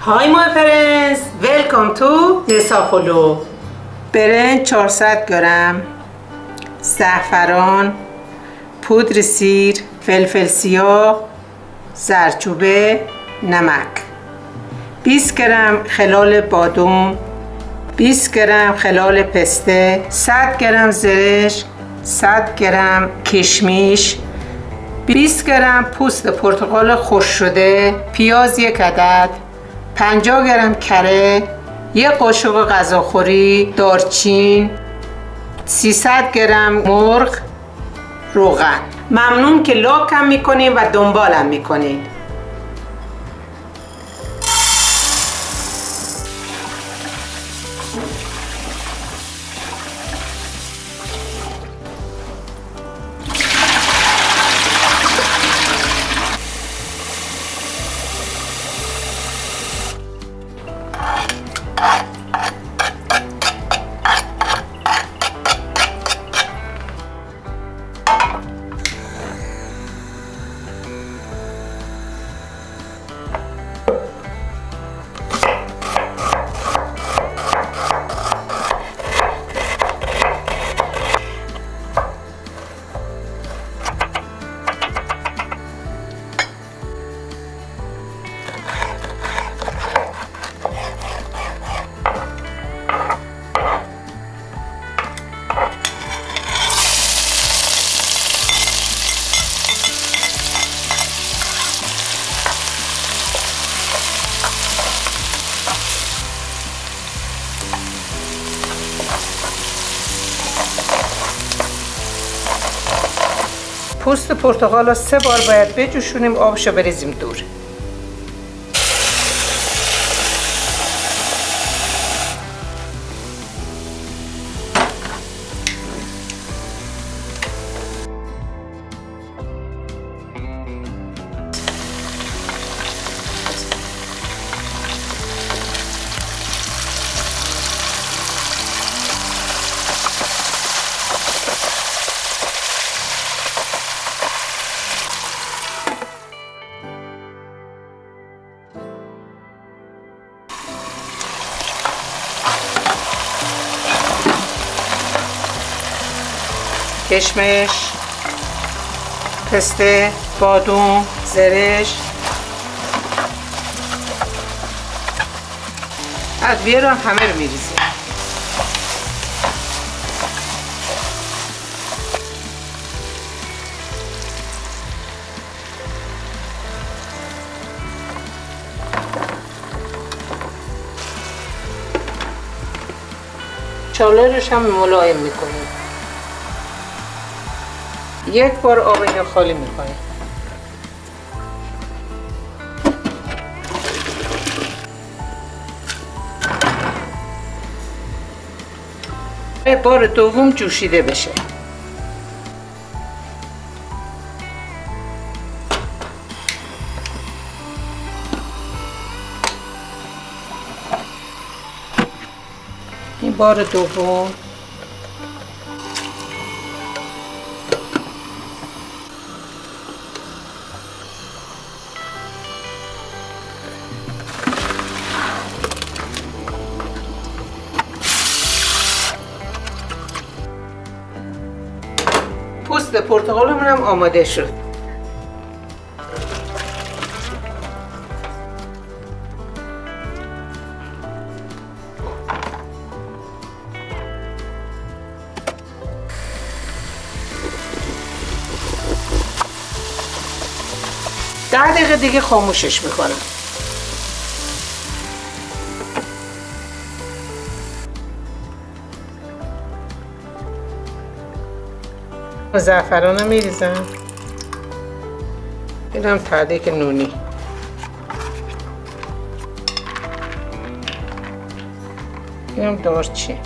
Hi my friends, welcome to Nesafolo. برنج 400 گرم، زعفران، پودر سیر، فلفل سیاه، زردچوبه، نمک، 20 گرم خلال بادام، 20 گرم خلال پسته، 100 گرم زرشک، 100 گرم کشمیش، 20 گرم پوست پرتقال خشک شده، پیاز 1 عدد، 50 گرم کره، 1 قاشق غذاخوری دارچین، 300 گرم مرغ، روغن. ممنون که لایکم میکنین و دنبالم میکنین. پوست پرتقال رو 3 بار باید بجوشونیم، آبشو بریزیم دور. کشمش، پسته، بادام، زرشک، ادویه رو همه رو میریزیم. چالرش هم ملایم میکنیم. 1 بار آب اینو خالی میکنیم. بار دوم جوشیده بشه. این بار دوم. پوست پرتقالمون هم آماده شد. ده دقیقه دیگه خاموشش میکنم. زعفران رو میریزم. این هم ته‌دیگ نونی. این هم دارچین.